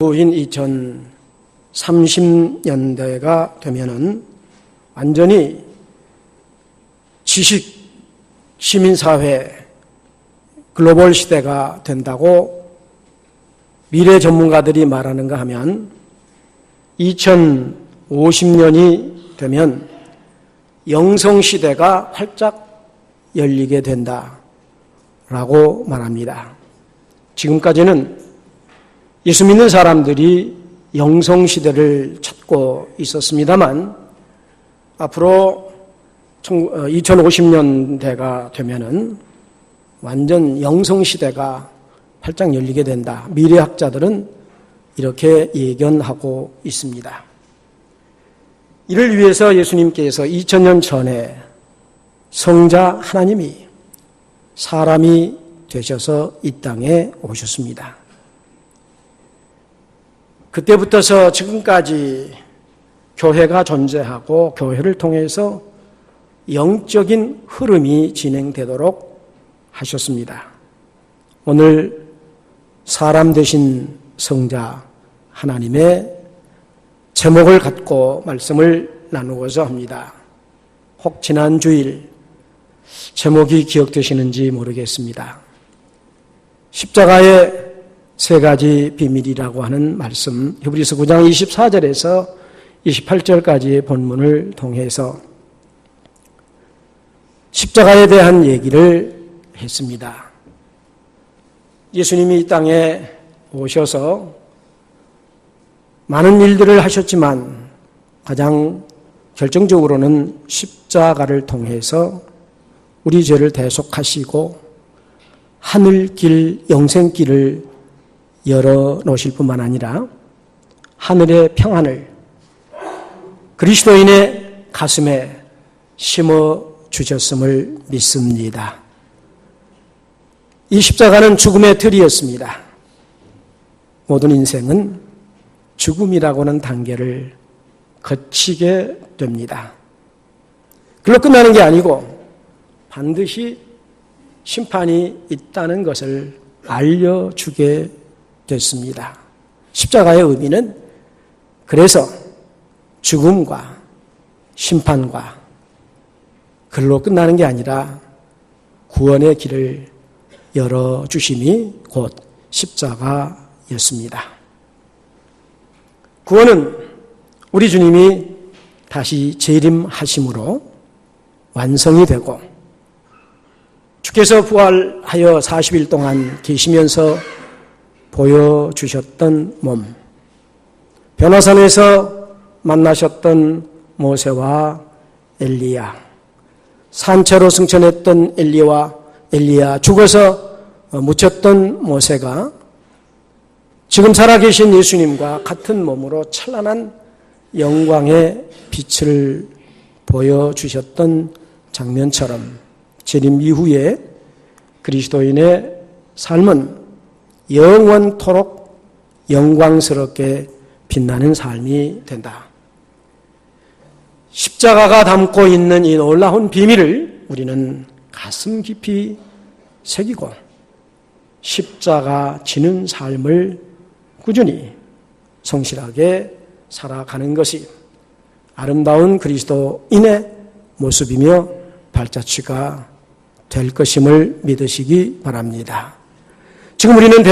후인 2030년대가 되면은 완전히 지식, 시민사회, 글로벌 시대가 된다고 미래 전문가들이 말하는가 하면 2050년이 되면 영성시대가 활짝 열리게 된다라고 말합니다. 지금까지는 예수 믿는 사람들이 영성시대를 찾고 있었습니다만 앞으로 2050년대가 되면은 완전 영성시대가 활짝 열리게 된다. 미래학자들은 이렇게 예견하고 있습니다. 이를 위해서 예수님께서 2000년 전에 성자 하나님이 사람이 되셔서 이 땅에 오셨습니다. 그때부터서 지금까지 교회가 존재하고 교회를 통해서 영적인 흐름이 진행되도록 하셨습니다. 오늘 사람 되신 성자 하나님의 제목을 갖고 말씀을 나누고자 합니다. 혹 지난 주일 제목이 기억되시는지 모르겠습니다. 십자가의 세 가지 비밀이라고 하는 말씀, 히브리서 9장 24절에서 28절까지의 본문을 통해서 십자가에 대한 얘기를 했습니다. 예수님이 이 땅에 오셔서 많은 일들을 하셨지만 가장 결정적으로는 십자가를 통해서 우리 죄를 대속하시고 하늘길, 영생길을 열어놓으실 뿐만 아니라 하늘의 평안을 그리스도인의 가슴에 심어주셨음을 믿습니다. 이 십자가는 죽음의 틀이었습니다. 모든 인생은 죽음이라고는 단계를 거치게 됩니다. 그걸로 끝나는 게 아니고 반드시 심판이 있다는 것을 알려주게 됐습니다. 십자가의 의미는 그래서 죽음과 심판과 그걸로 끝나는 게 아니라 구원의 길을 열어주심이 곧 십자가였습니다. 구원은 우리 주님이 다시 재림하심으로 완성이 되고 주께서 부활하여 40일 동안 계시면서 보여주셨던 몸, 변화산에서 만나셨던 모세와 엘리야, 산채로 승천했던 엘리야, 죽어서 묻혔던 모세가 지금 살아계신 예수님과 같은 몸으로 찬란한 영광의 빛을 보여주셨던 장면처럼 재림 이후에 그리스도인의 삶은 영원토록 영광스럽게 빛나는 삶이 된다. 십자가가 담고 있는 이 놀라운 비밀을 우리는 가슴 깊이 새기고 십자가 지는 삶을 꾸준히 성실하게 살아가는 것이 아름다운 그리스도인의 모습이며 발자취가 될 것임을 믿으시기 바랍니다. 지금 우리는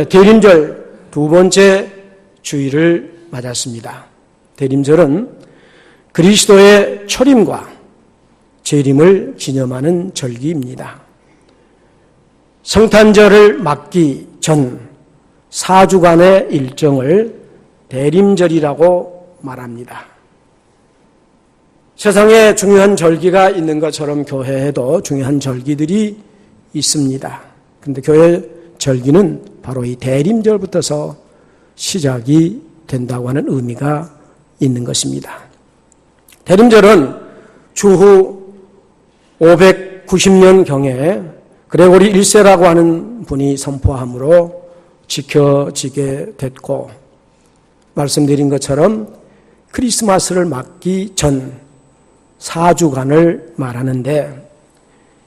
대림절 두 번째 주일을 맞았습니다. 대림절은 그리스도의 초림과 재림을 기념하는 절기입니다. 성탄절을 맞기 전 4주간의 일정을 대림절이라고 말합니다. 세상에 중요한 절기가 있는 것처럼 교회에도 중요한 절기들이 있습니다. 그런데 교회 절기는 바로 이 대림절부터서 시작이 된다고 하는 의미가 있는 것입니다. 대림절은 주후 590년경에 그레고리 1세라고 하는 분이 선포함으로 지켜지게 됐고 말씀드린 것처럼 크리스마스를 맞기 전 4주간을 말하는데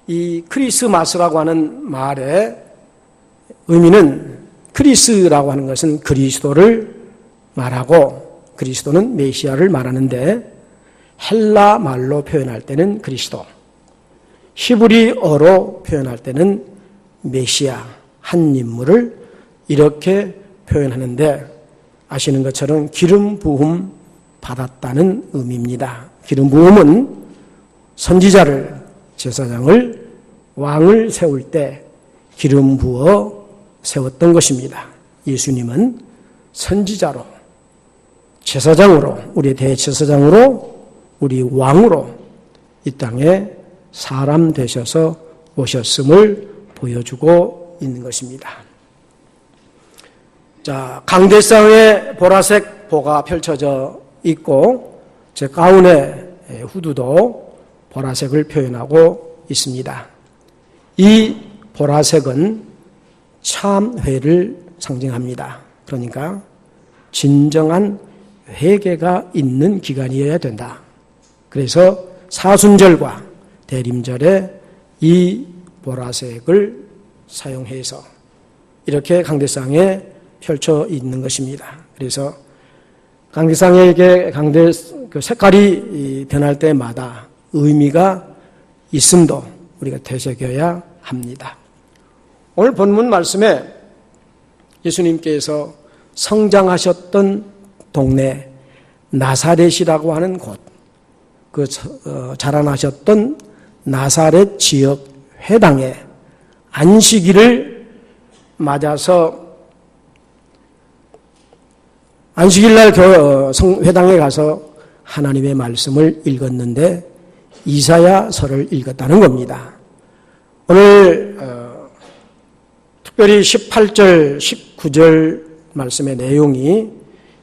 이 크리스마스라고 하는 말의 의미는 크리스라고 하는 것은 그리스도를 말하고 그리스도는 메시아를 말하는데 헬라 말로 표현할 때는 그리스도, 히브리어로 표현할 때는 메시아, 한 인물을 이렇게 표현하는데 아시는 것처럼 기름 부음 받았다는 의미입니다. 기름 부음은 선지자를, 제사장을, 왕을 세울 때 기름 부어 세웠던 것입니다. 예수님은 선지자로, 제사장으로, 우리의 대제사장으로, 우리 왕으로 이 땅에 사람 되셔서 오셨음을 보여주고 있는 것입니다. 자, 강대상에 보라색 보가 펼쳐져 있고 제 가운의 후드도 보라색을 표현하고 있습니다. 이 보라색은 참회를 상징합니다. 그러니까 진정한 회개가 있는 기간이어야 된다. 그래서 사순절과 대림절에 이 보라색을 사용해서 이렇게 강대상에 펼쳐 있는 것입니다. 그래서 강대상에게 그 색깔이 변할 때마다 의미가 있음도 우리가 되새겨야 합니다. 오늘 본문 말씀에 예수님께서 성장하셨던 동네 나사렛이라고 하는 곳, 그 자라나셨던 나사렛 지역 회당에 안식일을 맞아서 안식일날 회당에 가서 하나님의 말씀을 읽었는데 이사야서를 읽었다는 겁니다. 오늘 특별히 18절, 19절 말씀의 내용이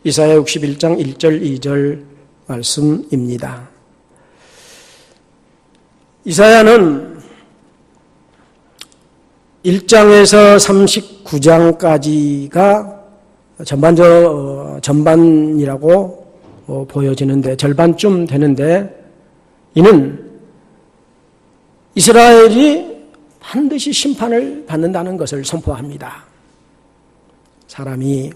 이사야 61장 1절, 2절 말씀입니다. 이사야는 1장에서 39장까지가 전반이라고 보여지는데 절반쯤 되는데 이는 이스라엘이 반드시 심판을 받는다는 것을 선포합니다. 사람이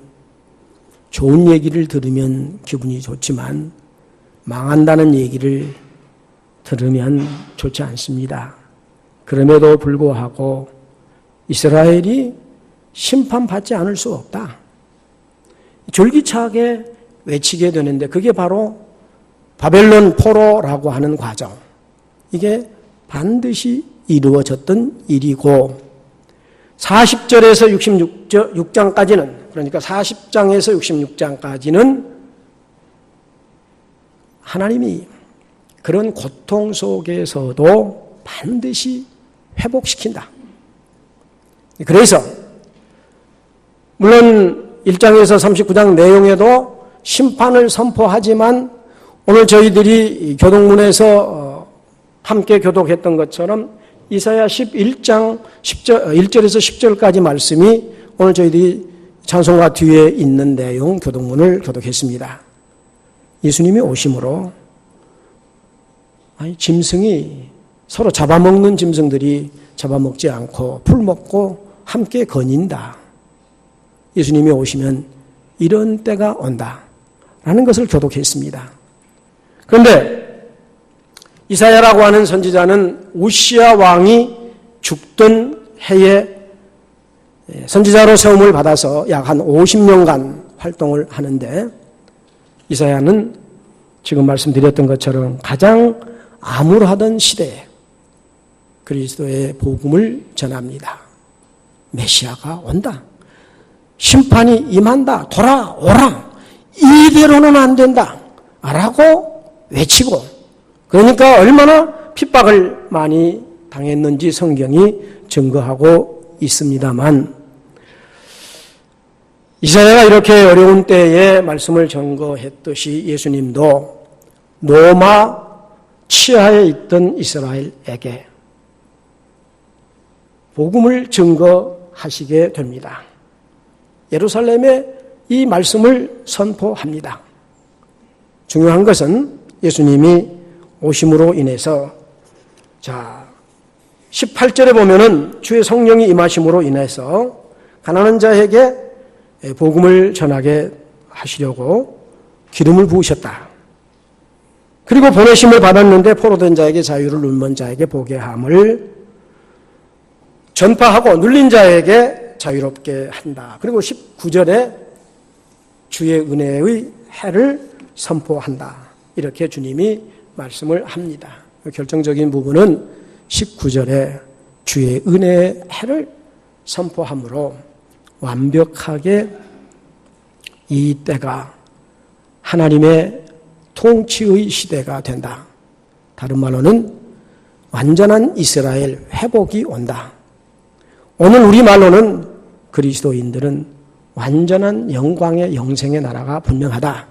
좋은 얘기를 들으면 기분이 좋지만 망한다는 얘기를 들으면 좋지 않습니다. 그럼에도 불구하고 이스라엘이 심판받지 않을 수 없다. 졸기차게 외치게 되는데 그게 바로 바벨론 포로라고 하는 과정. 이게 반드시 이루어졌던 일이고 40절에서 66장까지는 그러니까 40장에서 66장까지는 하나님이 그런 고통 속에서도 반드시 회복시킨다. 그래서 물론 1장에서 39장 내용에도 심판을 선포하지만 오늘 저희들이 교독문에서 함께 교독했던 것처럼 이사야 11장 1절에서 10절까지 말씀이 오늘 저희들이 찬송가 뒤에 있는 내용 교독문을 교독했습니다. 예수님이 오심으로 짐승이 서로 잡아먹는 짐승들이 잡아먹지 않고 풀 먹고 함께 거닌다. 예수님이 오시면 이런 때가 온다라는 것을 교독했습니다. 그런데 이사야라고 하는 선지자는 우시야 왕이 죽던 해에 선지자로 세움을 받아서 약 한 50년간 활동을 하는데 이사야는 지금 말씀드렸던 것처럼 가장 암울하던 시대에 그리스도의 복음을 전합니다. 메시아가 온다. 심판이 임한다. 돌아오라. 이대로는 안 된다. 라고 외치고 그러니까 얼마나 핍박을 많이 당했는지 성경이 증거하고 있습니다만 이사야가 이렇게 어려운 때에 말씀을 증거했듯이 예수님도 로마 치하에 있던 이스라엘에게 복음을 증거하시게 됩니다. 예루살렘에 이 말씀을 선포합니다. 중요한 것은 예수님이 오심으로 인해서 18절에 보면은 주의 성령이 임하심으로 인해서 가난한 자에게 복음을 전하게 하시려고 기름을 부으셨다. 그리고 보내심을 받았는데 포로된 자에게 자유를, 눌문 자에게 복의 함을 전파하고 눌린 자에게 자유롭게 한다. 그리고 19절에 주의 은혜의 해를 선포한다. 이렇게 주님이 말씀을 합니다. 결정적인 부분은 19절에 주의 은혜의 해를 선포함으로 완벽하게 이 때가 하나님의 통치의 시대가 된다. 다른 말로는 완전한 이스라엘 회복이 온다. 오늘 우리말로는 그리스도인들은 완전한 영광의 영생의 나라가 분명하다.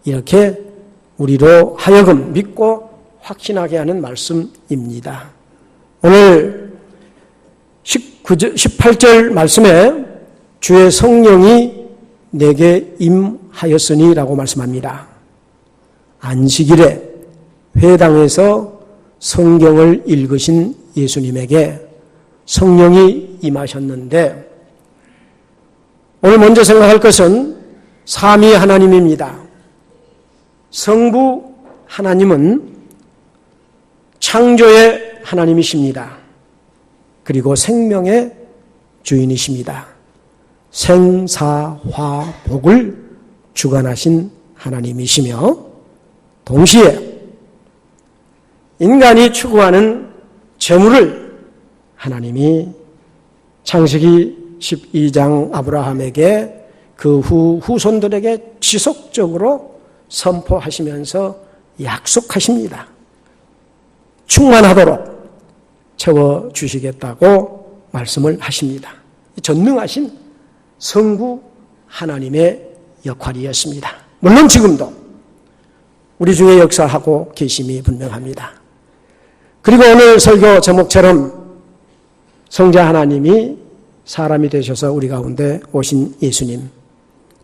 이렇게 우리로 하여금 믿고 확신하게 하는 말씀입니다. 오늘 18절 말씀에 주의 성령이 내게 임하였으니 라고 말씀합니다. 안식일에 회당에서 성경을 읽으신 예수님에게 성령이 임하셨는데 오늘 먼저 생각할 것은 삼위 하나님입니다. 성부 하나님은 창조의 하나님이십니다. 그리고 생명의 주인이십니다. 생사화복을 주관하신 하나님이시며 동시에 인간이 추구하는 재물을 하나님이 창세기 12장 아브라함에게 그 후손들에게 지속적으로 선포하시면서 약속하십니다. 충만하도록 채워주시겠다고 말씀을 하십니다. 전능하신 성부 하나님의 역할이었습니다. 물론 지금도 우리 중에 역사하고 계심이 분명합니다. 그리고 오늘 설교 제목처럼 성자 하나님이 사람이 되셔서 우리 가운데 오신 예수님,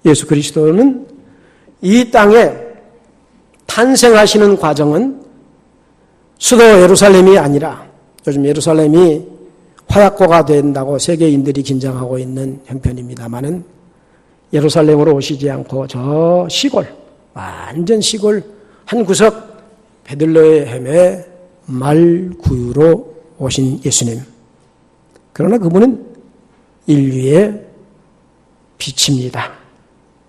예수 그리스도는 이 땅에 탄생하시는 과정은 수도 예루살렘이 아니라 요즘 예루살렘이 화약고가 된다고 세계인들이 긴장하고 있는 형편입니다마는 예루살렘으로 오시지 않고 저 시골, 완전 시골 한 구석 베들레헴의 말구유로 오신 예수님. 그러나 그분은 인류의 빛입니다.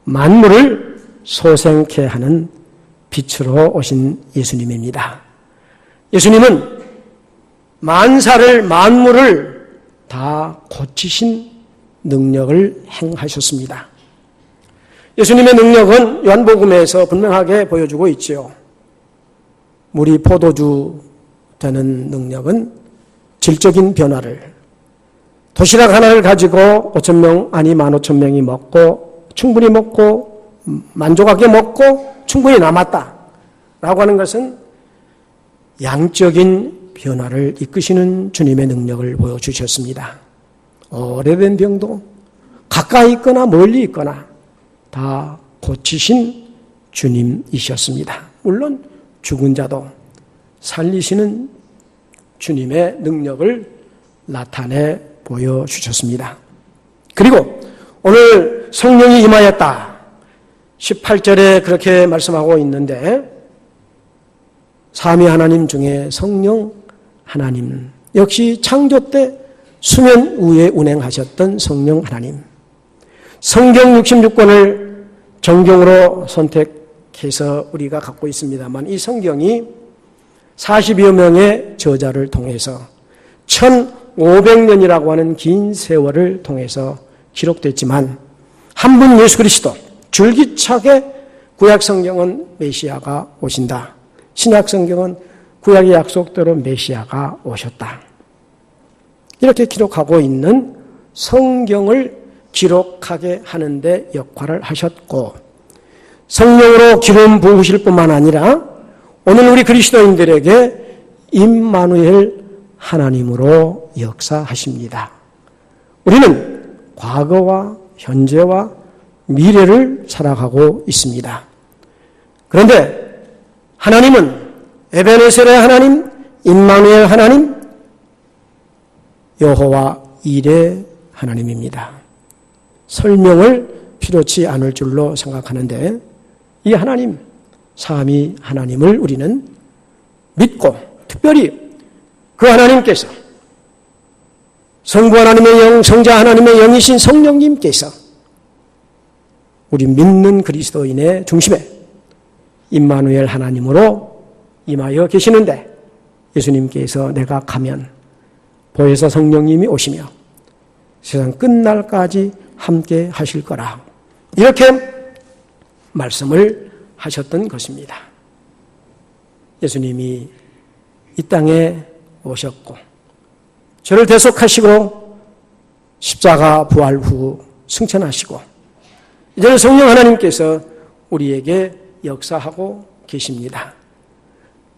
만물을 소생케 하는 빛으로 오신 예수님입니다. 예수님은 만사를, 만물을 다 고치신 능력을 행하셨습니다. 예수님의 능력은 요한복음에서 분명하게 보여주고 있지요. 물이 포도주 되는 능력은 질적인 변화를, 도시락 하나를 가지고 5,000명, 아니 15,000명이 먹고 충분히 먹고 만족하게 먹고 충분히 남았다 라고 하는 것은 양적인 변화를 이끄시는 주님의 능력을 보여주셨습니다. 오래된 병도 가까이 있거나 멀리 있거나 다 고치신 주님이셨습니다. 물론 죽은 자도 살리시는 주님의 능력을 나타내 보여주셨습니다. 그리고 오늘 성령이 임하였다. 18절에 그렇게 말씀하고 있는데 삼위 하나님 중에 성령 하나님, 역시 창조 때 수면 위에 운행하셨던 성령 하나님. 성경 66권을 정경으로 선택해서 우리가 갖고 있습니다만 이 성경이 40여 명의 저자를 통해서 1500년이라고 하는 긴 세월을 통해서 기록됐지만 한 분 예수 그리스도, 줄기차게 구약 성경은 메시아가 오신다. 신약 성경은 구약의 약속대로 메시아가 오셨다. 이렇게 기록하고 있는 성경을 기록하게 하는데 역할을 하셨고 성령으로 기름 부으실 뿐만 아니라 오늘 우리 그리스도인들에게 임마누엘 하나님으로 역사하십니다. 우리는 과거와 현재와 미래를 살아가고 있습니다. 그런데 하나님은 에베네셀의 하나님, 임마누엘 하나님, 여호와 일의 하나님입니다. 설명을 필요치 않을 줄로 생각하는데 이 하나님, 삼위 하나님을 우리는 믿고 특별히 그 하나님께서 성부 하나님의 영, 성자 하나님의 영이신 성령님께서 우리 믿는 그리스도인의 중심에 임마누엘 하나님으로 임하여 계시는데 예수님께서 내가 가면 보혜사 성령님이 오시며 세상 끝날까지 함께 하실 거라 이렇게 말씀을 하셨던 것입니다. 예수님이 이 땅에 오셨고 죄를 대속하시고 십자가 부활 후 승천하시고 이제는 성령 하나님께서 우리에게 역사하고 계십니다.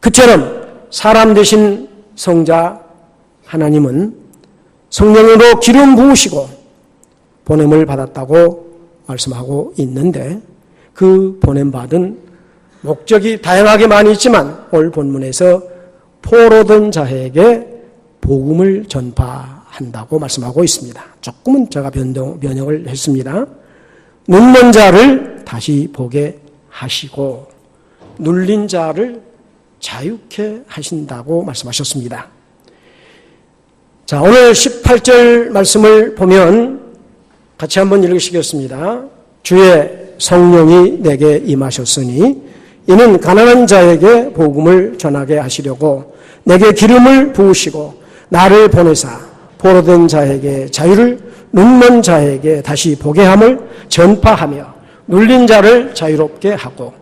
그처럼 사람 되신 성자 하나님은 성령으로 기름 부으시고 보냄을 받았다고 말씀하고 있는데 그 보냄받은 목적이 다양하게 많이 있지만 오늘 본문에서 포로된 자에게 복음을 전파한다고 말씀하고 있습니다. 조금은 제가 변형을 했습니다. 눈먼 자를 다시 보게 하시고 눌린 자를 자유케 하신다고 말씀하셨습니다. 자, 오늘 18절 말씀을 보면 같이 한번 읽으시겠습니다. 주의 성령이 내게 임하셨으니 이는 가난한 자에게 복음을 전하게 하시려고 내게 기름을 부으시고 나를 보내사 포로된 자에게 자유를 눈먼 자에게 다시 보게 함을 전파하며 눌린 자를 자유롭게 하고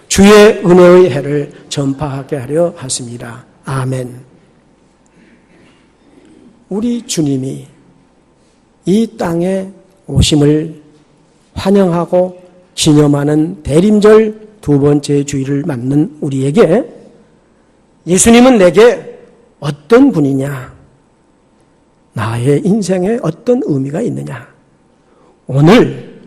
주의 은혜의 해를 전파하게 하려 하십니다. 아멘. 우리 주님이 이 땅에 오심을 환영하고 기념하는 대림절 두 번째 주일을 맞는 우리에게 예수님은 내게 어떤 분이냐? 나의 인생에 어떤 의미가 있느냐? 오늘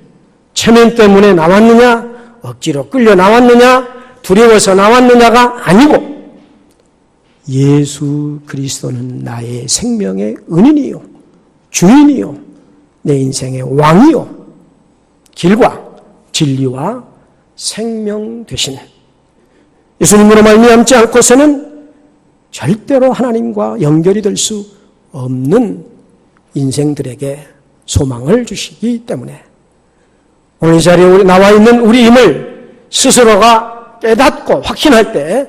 체면 때문에 나왔느냐? 억지로 끌려 나왔느냐? 두려워서 나왔느냐가 아니고 예수 그리스도는 나의 생명의 은인이요 주인이요 내 인생의 왕이요 길과 진리와 생명 되신 예수님으로 말미암지 않고서는 절대로 하나님과 연결이 될 수 없는 인생들에게 소망을 주시기 때문에 오늘 이 자리에 나와 있는 우리임을 스스로가 깨닫고 확신할 때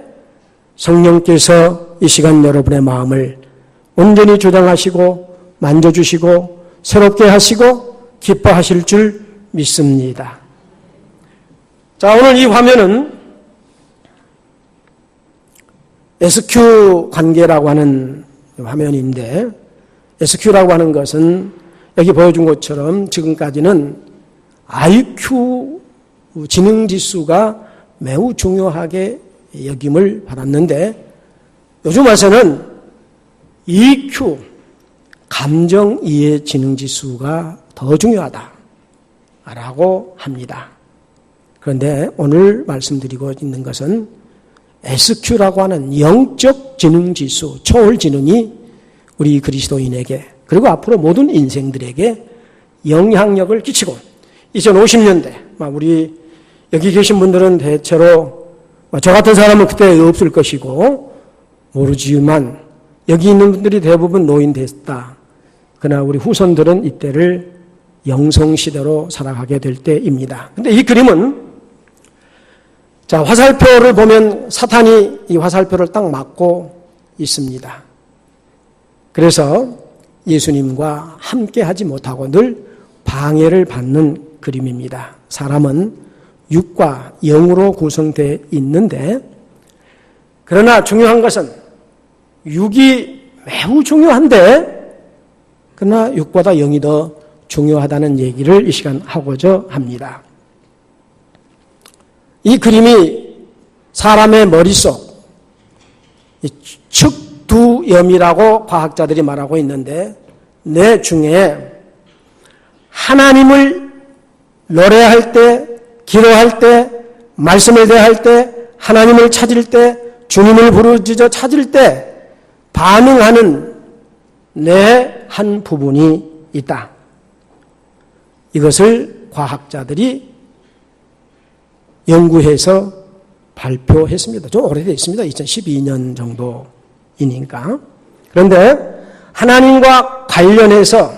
성령께서 이 시간 여러분의 마음을 온전히 조정하시고 만져주시고 새롭게 하시고 기뻐하실 줄 믿습니다. 자, 오늘 이 화면은 SQ 관계라고 하는 화면인데 SQ라고 하는 것은 여기 보여준 것처럼 지금까지는 IQ 지능지수가 매우 중요하게 여김을 받았는데 요즘 와서는 EQ 감정이해 지능지수가 더 중요하다라고 합니다. 그런데 오늘 말씀드리고 있는 것은 SQ라고 하는 영적 지능지수, 초월지능이 우리 그리스도인에게 그리고 앞으로 모든 인생들에게 영향력을 끼치고 2050년대 우리 여기 계신 분들은 대체로 저 같은 사람은 그때 없을 것이고 모르지만 여기 있는 분들이 대부분 노인 됐다. 그러나 우리 후손들은 이때를 영성시대로 살아가게 될 때입니다. 그런데 이 그림은 자, 화살표를 보면 사탄이 이 화살표를 딱 막고 있습니다. 그래서 예수님과 함께 하지 못하고 늘 방해를 받는 그림입니다. 사람은 육과 영으로 구성되어 있는데 그러나 중요한 것은 육이 매우 중요한데 그러나 육보다 영이 더 중요하다는 얘기를 이 시간 하고자 합니다. 이 그림이 사람의 머릿속 측두염이라고 과학자들이 말하고 있는데 뇌 중에 하나님을 노래할 때, 기도할 때, 말씀을 대할 때, 하나님을 찾을 때, 주님을 부르짖어 찾을 때 반응하는 뇌 한 부분이 있다. 이것을 과학자들이 연구해서 발표했습니다. 좀 오래되어 있습니다. 2012년 정도이니까. 그런데 하나님과 관련해서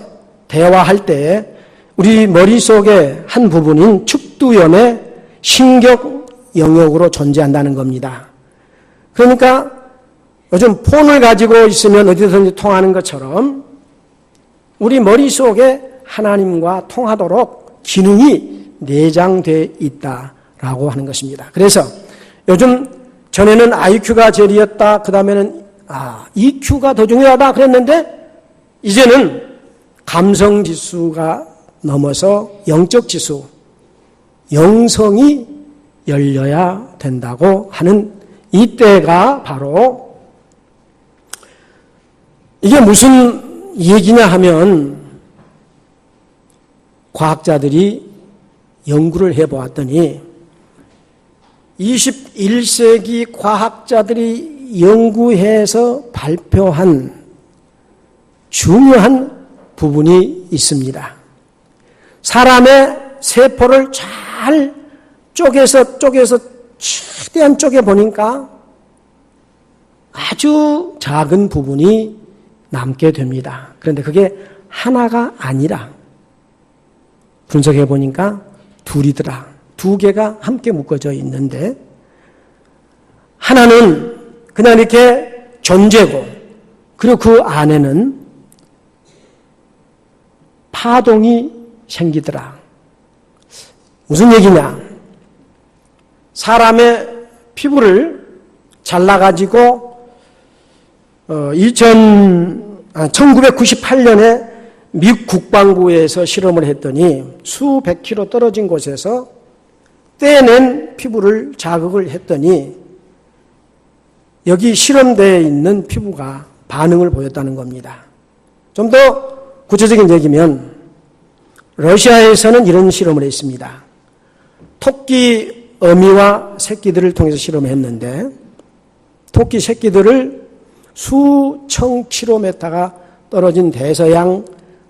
대화할 때 우리 머릿속에 한 부분인 측두염의 신경 영역으로 존재한다는 겁니다. 그러니까 요즘 폰을 가지고 있으면 어디든지 통하는 것처럼 우리 머릿속에 하나님과 통하도록 기능이 내장되어 있다라고 하는 것입니다. 그래서 요즘 전에는 IQ가 제일이었다. 그 다음에는 EQ가 더 중요하다 그랬는데 이제는 감성지수가 넘어서 영적지수, 영성이 열려야 된다고 하는 이때가 바로 이게 무슨 얘기냐 하면 과학자들이 연구를 해보았더니 21세기 과학자들이 연구해서 발표한 중요한 부분이 있습니다. 사람의 세포를 잘 쪼개서 최대한 쪼개보니까 아주 작은 부분이 남게 됩니다. 그런데 그게 하나가 아니라 분석해보니까 둘이더라. 두 개가 함께 묶어져 있는데 하나는 그냥 이렇게 존재고 그리고 그 안에는 파동이 생기더라. 무슨 얘기냐? 사람의 피부를 잘라가지고 1998년에 미국 국방부에서 실험을 했더니 수백 킬로 떨어진 곳에서 떼낸 피부를 자극을 했더니 여기 실험대에 있는 피부가 반응을 보였다는 겁니다. 좀 더 구체적인 얘기면 러시아에서는 이런 실험을 했습니다. 토끼 어미와 새끼들을 통해서 실험했는데 토끼 새끼들을 수천 킬로미터가 떨어진 대서양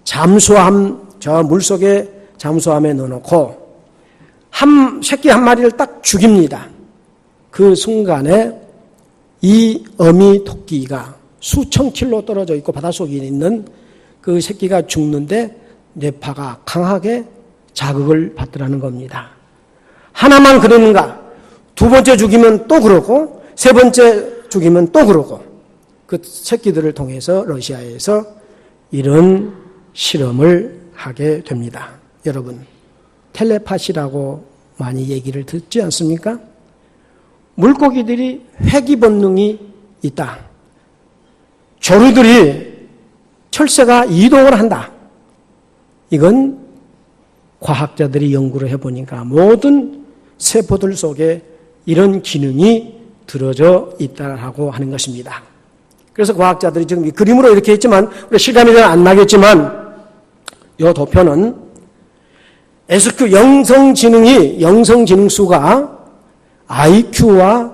잠수함, 저 물속에 잠수함에 넣어놓고 새끼 한 마리를 딱 죽입니다. 그 순간에 이 어미 토끼가 수천 킬로 떨어져 있고 바닷속에 있는 그 새끼가 죽는데 뇌파가 강하게 자극을 받더라는 겁니다. 하나만 그러는가? 두 번째 죽이면 또 그러고 세 번째 죽이면 또 그러고 그 새끼들을 통해서 러시아에서 이런 실험을 하게 됩니다. 여러분, 텔레파시라고 많이 얘기를 듣지 않습니까? 물고기들이 회귀 본능이 있다. 조류들이 철새가 이동을 한다. 이건 과학자들이 연구를 해보니까 모든 세포들 속에 이런 기능이 들어져 있다고 하는 것입니다. 그래서 과학자들이 지금 이 그림으로 이렇게 했지만 우리 실감이 잘 안 나겠지만 이 도표는 SQ 영성지능수가 IQ와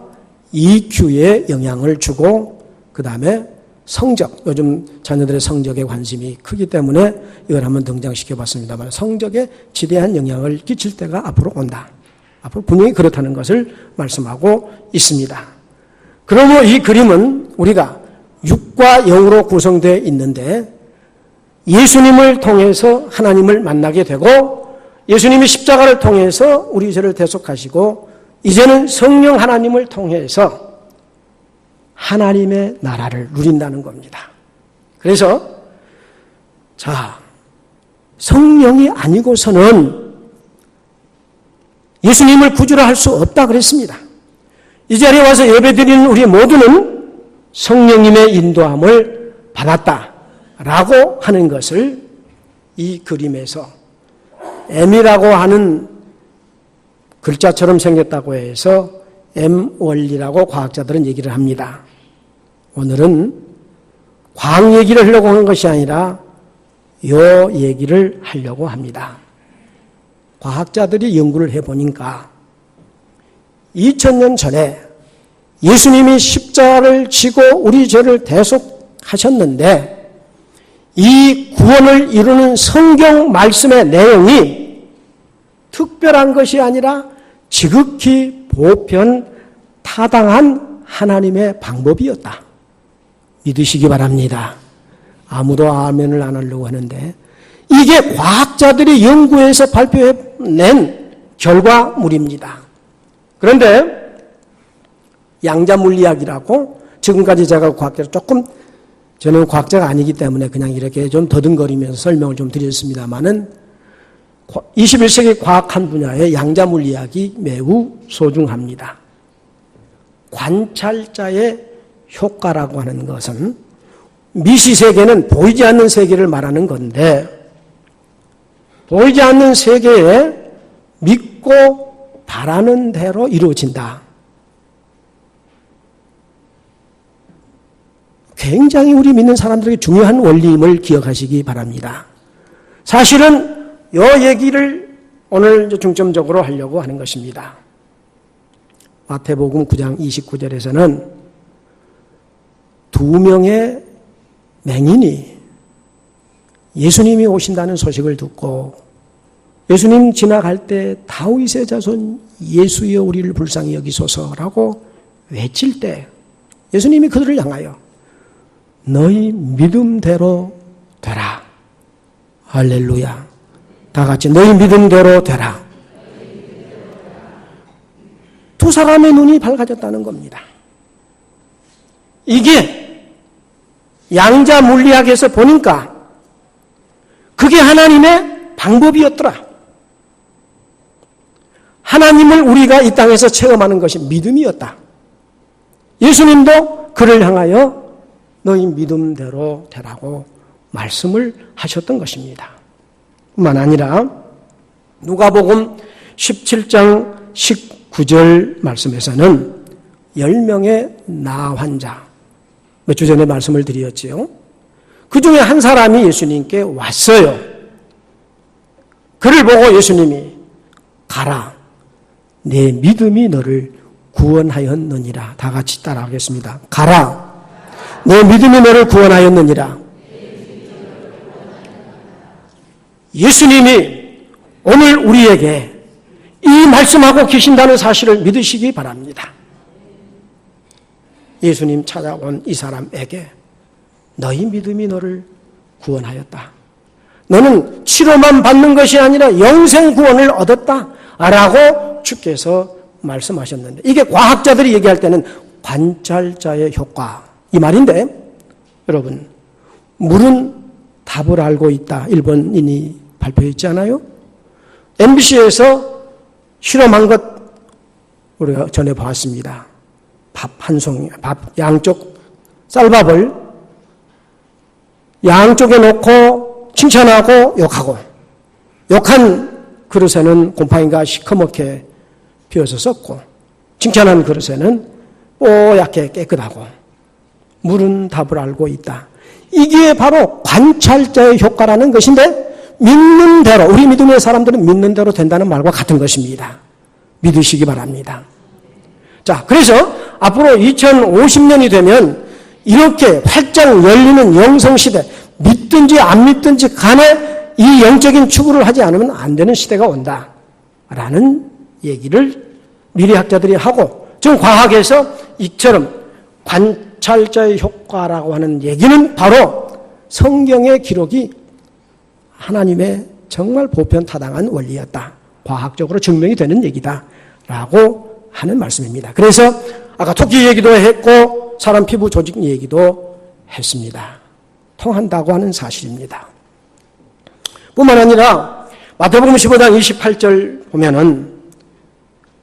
EQ에 영향을 주고 그 다음에 성적, 요즘 자녀들의 성적에 관심이 크기 때문에 이걸 한번 등장시켜봤습니다만 성적에 지대한 영향을 끼칠 때가 앞으로 온다. 앞으로 분명히 그렇다는 것을 말씀하고 있습니다. 그러므로 이 그림은 우리가 육과 영으로 구성되어 있는데 예수님을 통해서 하나님을 만나게 되고 예수님이 십자가를 통해서 우리 죄를 대속하시고 이제는 성령 하나님을 통해서 하나님의 나라를 누린다는 겁니다. 그래서 성령이 아니고서는 예수님을 구주로 할 수 없다 그랬습니다. 이 자리에 와서 예배드리는 우리 모두는 성령님의 인도함을 받았다라고 하는 것을 이 그림에서 M이라고 하는 글자처럼 생겼다고 해서 M 원리라고 과학자들은 얘기를 합니다. 오늘은 과학 얘기를 하려고 하는 것이 아니라 요 얘기를 하려고 합니다. 과학자들이 연구를 해보니까 2000년 전에 예수님이 십자가를 지고 우리 죄를 대속하셨는데 이 구원을 이루는 성경 말씀의 내용이 특별한 것이 아니라 지극히 보편 타당한 하나님의 방법이었다. 믿으시기 바랍니다. 아무도 아멘을 안 하려고 하는데 이게 과학자들이 연구해서 발표해낸 결과물입니다. 그런데 양자물리학이라고 지금까지 제가 과학자를 저는 과학자가 아니기 때문에 그냥 이렇게 좀 더듬거리면서 설명을 좀 드렸습니다만은 21세기 과학 한 분야의 양자물리학이 매우 소중합니다. 관찰자의 효과라고 하는 것은 미시세계는 보이지 않는 세계를 말하는 건데 보이지 않는 세계에 믿고 바라는 대로 이루어진다. 굉장히 우리 믿는 사람들에게 중요한 원리임을 기억하시기 바랍니다. 사실은 이 얘기를 오늘 중점적으로 하려고 하는 것입니다. 마태복음 9장 29절에서는 2명의 맹인이 예수님이 오신다는 소식을 듣고 예수님 지나갈 때 다윗의 자손 예수여 우리를 불쌍히 여기소서라고 외칠 때 예수님이 그들을 향하여 너희 믿음대로 되라. 할렐루야. 다 같이 너희 믿음대로 되라. 두 사람의 눈이 밝아졌다는 겁니다. 이게 양자 물리학에서 보니까 그게 하나님의 방법이었더라. 하나님을 우리가 이 땅에서 체험하는 것이 믿음이었다. 예수님도 그를 향하여 너희 믿음대로 되라고 말씀을 하셨던 것입니다. 뿐만 아니라 누가복음 17장 19절 말씀에서는 10명의 나 환자 몇 주 전에 말씀을 드렸지요. 그 중에 한 사람이 예수님께 왔어요. 그를 보고 예수님이 가라. 내 믿음이 너를 구원하였느니라. 다 같이 따라하겠습니다. 가라. 내 믿음이 너를 구원하였느니라. 예수님이 오늘 우리에게 이 말씀하고 계신다는 사실을 믿으시기 바랍니다. 예수님 찾아온 이 사람에게 너희 믿음이 너를 구원하였다. 너는 치료만 받는 것이 아니라 영생 구원을 얻었다. 라고 주께서 말씀하셨는데 이게 과학자들이 얘기할 때는 관찰자의 효과 이 말인데 여러분 물은 답을 알고 있다. 일본인이 발표했지 않아요? MBC에서 실험한 것 우리가 전에 봤습니다. 밥 한 송이, 밥 양쪽 쌀밥을 양쪽에 놓고 칭찬하고 욕하고 욕한 그릇에는 곰팡이가 시커멓게 피어서 썩고 칭찬한 그릇에는 뽀얗게 깨끗하고 물은 답을 알고 있다. 이게 바로 관찰자의 효과라는 것인데 믿는 대로 우리 믿음의 사람들은 믿는 대로 된다는 말과 같은 것입니다. 믿으시기 바랍니다. 자, 그래서 앞으로 2050년이 되면 이렇게 활짝 열리는 영성시대 믿든지 안 믿든지 간에 이 영적인 추구를 하지 않으면 안 되는 시대가 온다라는 얘기를 미래학자들이 하고 지금 과학에서 이처럼 관찰자의 효과라고 하는 얘기는 바로 성경의 기록이 하나님의 정말 보편타당한 원리였다. 과학적으로 증명이 되는 얘기다라고 하는 말씀입니다. 그래서 아까 토끼 얘기도 했고 사람 피부 조직 얘기도 했습니다. 통한다고 하는 사실입니다. 뿐만 아니라 마태복음 15장 28절 보면은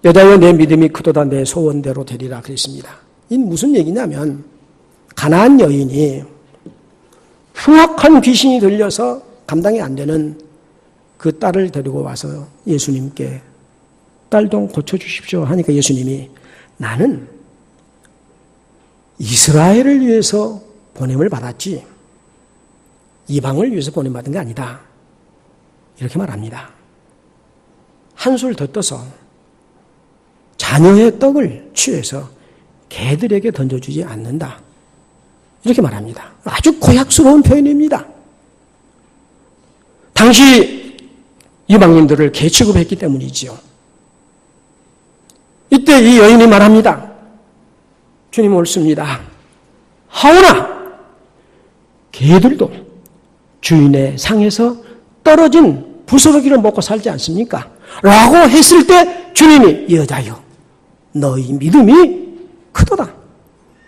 여자여 내 믿음이 크도다 내 소원대로 되리라 그랬습니다. 이 무슨 얘기냐면 가나안 여인이 흉악한 귀신이 들려서 감당이 안 되는 그 딸을 데리고 와서 예수님께 딸 좀 고쳐주십시오 하니까 예수님이 나는 이스라엘을 위해서 보냄을 받았지 이방을 위해서 보냄받은 게 아니다. 이렇게 말합니다. 한술 더 떠서 자녀의 떡을 취해서 개들에게 던져주지 않는다. 이렇게 말합니다. 아주 고약스러운 표현입니다. 당시 이방인들을 개 취급했기 때문이지요. 이때 이 여인이 말합니다. 주님 옳습니다. 하오나 개들도 주인의 상에서 떨어진 부스러기를 먹고 살지 않습니까? 라고 했을 때 주님이 여자여 너희 믿음이 크도다.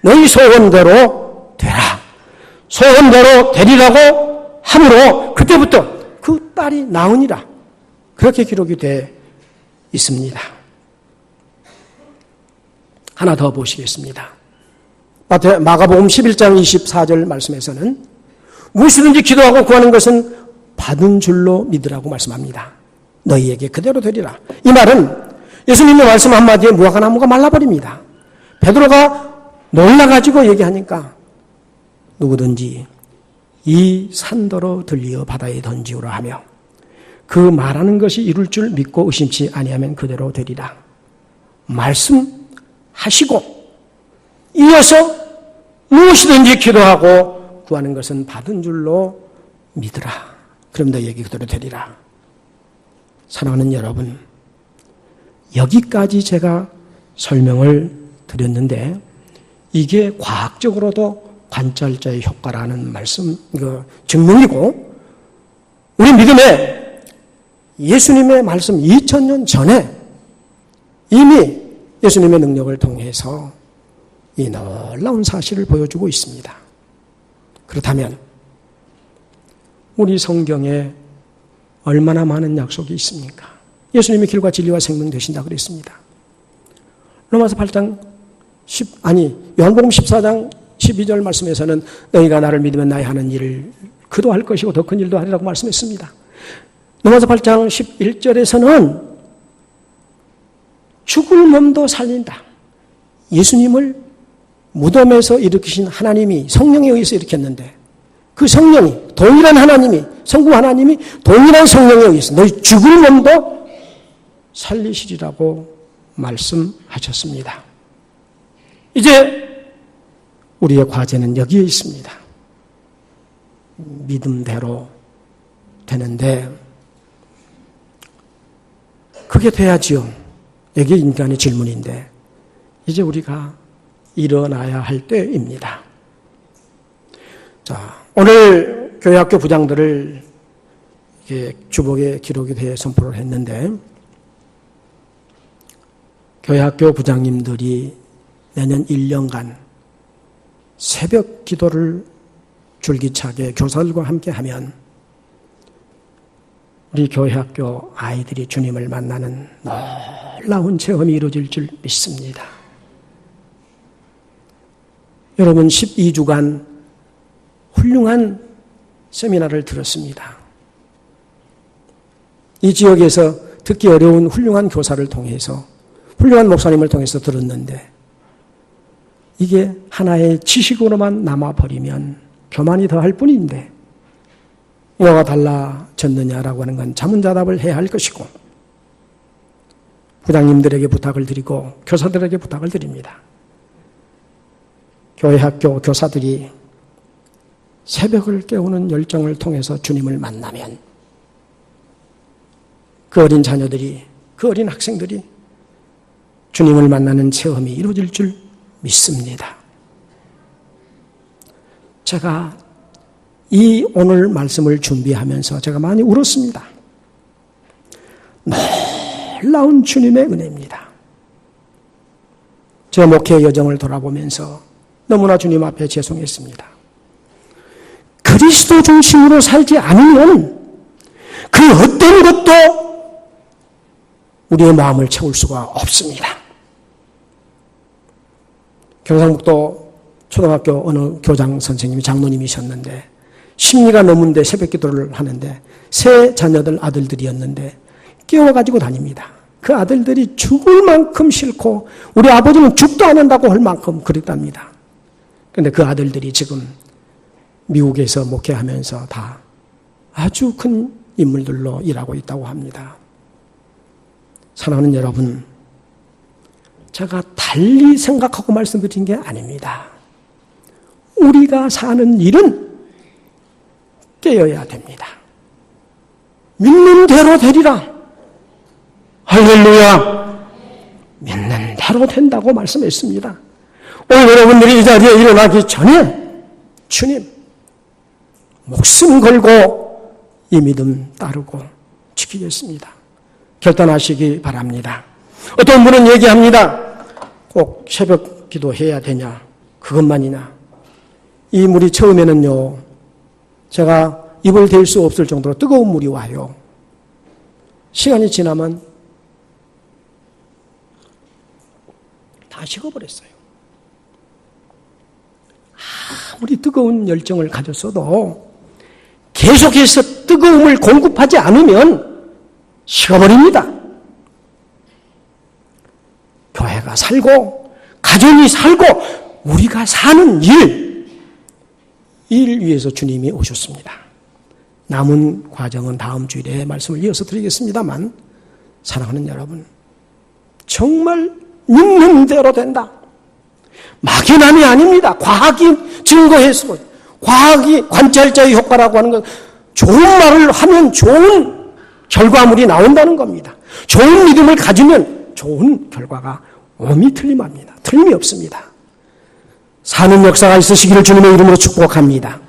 너희 소원대로 되라. 소원대로 되리라고 함으로 그때부터 그 딸이 나으니라. 그렇게 기록이 되어 있습니다. 하나 더 보시겠습니다. 마가복음 11장 24절 말씀에서는 무엇이든지 기도하고 구하는 것은 받은 줄로 믿으라고 말씀합니다. 너희에게 그대로 되리라. 이 말은 예수님의 말씀 한마디에 무화과나무가 말라버립니다. 베드로가 놀라가지고 얘기하니까 누구든지 이 산더러 들리어 바다에 던지우라 하며 그 말하는 것이 이룰 줄 믿고 의심치 아니하면 그대로 되리라. 말씀하시고 이어서 무엇이든지 기도하고 구하는 것은 받은 줄로 믿으라. 그럼 너희에게 그대로 되리라. 사랑하는 여러분, 여기까지 제가 설명을 드렸는데 이게 과학적으로도 관찰자의 효과라는 말씀, 증명이고 우리 믿음에 예수님의 말씀 2000년 전에 이미 예수님의 능력을 통해서 이 놀라운 사실을 보여주고 있습니다. 그렇다면 우리 성경에 얼마나 많은 약속이 있습니까? 예수님이 길과 진리와 생명 되신다 그랬습니다. 로마서 8장 요한복음 14장 12절 말씀에서는 너희가 나를 믿으면 나의 하는 일을 그도 할 것이고 더 큰 일도 하리라고 말씀했습니다. 로마서 8장 11절에서는 죽을 몸도 살린다. 예수님을 무덤에서 일으키신 하나님이 성령에 의해서 일으켰는데 그 성령이 동일한 하나님이 성부 하나님이 동일한 성령에 의해서 너희 죽을 몸도 살리시리라고 말씀하셨습니다. 이제 우리의 과제는 여기에 있습니다. 믿음대로 되는데 그게 돼야지요. 이게 인간의 질문인데 이제 우리가 일어나야 할 때입니다. 자, 오늘 교회학교 부장들을 주복에 기록이 되어 선포를 했는데 교회학교 부장님들이 내년 1년간 새벽 기도를 줄기차게 교사들과 함께 하면 우리 교회학교 아이들이 주님을 만나는 놀라운 체험이 이루어질 줄 믿습니다. 여러분 12주간 훌륭한 세미나를 들었습니다. 이 지역에서 듣기 어려운 훌륭한 교사를 통해서 훌륭한 목사님을 통해서 들었는데 이게 하나의 지식으로만 남아버리면 교만이 더할 뿐인데 뭐가 달라졌느냐라고 하는 건 자문자답을 해야 할 것이고 부장님들에게 부탁을 드리고 교사들에게 부탁을 드립니다. 교회 학교 교사들이 새벽을 깨우는 열정을 통해서 주님을 만나면 그 어린 자녀들이 그 어린 학생들이 주님을 만나는 체험이 이루어질 줄 믿습니다. 제가 이 오늘 말씀을 준비하면서 제가 많이 울었습니다. 놀라운 주님의 은혜입니다. 제 목회 여정을 돌아보면서 너무나 주님 앞에 죄송했습니다. 그리스도 중심으로 살지 않으면 그 어떤 것도 우리의 마음을 채울 수가 없습니다. 경상북도 초등학교 어느 교장 선생님이 장로님이셨는데 심리가 넘은데 새벽 기도를 하는데 세 자녀들 아들들이었는데 깨워가지고 다닙니다. 그 아들들이 죽을 만큼 싫고 우리 아버지는 죽도 안 한다고 할 만큼 그랬답니다. 그런데 그 아들들이 지금 미국에서 목회하면서 다 아주 큰 인물들로 일하고 있다고 합니다. 사랑하는 여러분, 제가 달리 생각하고 말씀드린 게 아닙니다. 우리가 사는 일은 깨어야 됩니다. 믿는 대로 되리라. 할렐루야. 믿는 대로 된다고 말씀했습니다. 오늘 여러분들이 이 자리에 일어나기 전에 주님 목숨 걸고 이 믿음 따르고 지키겠습니다. 결단하시기 바랍니다. 어떤 분은 얘기합니다. 꼭 새벽 기도해야 되냐? 그것만이냐? 이 물이 처음에는요, 제가 입을 댈 수 없을 정도로 뜨거운 물이 와요. 시간이 지나면 다 식어버렸어요. 아무리 뜨거운 열정을 가졌어도 계속해서 뜨거움을 공급하지 않으면 식어버립니다. 교회가 살고 가정이 살고 우리가 사는 일 위해서 주님이 오셨습니다. 남은 과정은 다음 주일에 말씀을 이어서 드리겠습니다만, 사랑하는 여러분, 정말 믿는 대로 된다. 막연함이 아닙니다. 과학이 증거해서, 과학이 관찰자의 효과라고 하는 건 좋은 말을 하면 좋은 결과물이 나온다는 겁니다. 좋은 믿음을 가지면 좋은 결과가 엄히 틀림이 없습니다. 사는 역사가 있으시기를 주님의 이름으로 축복합니다.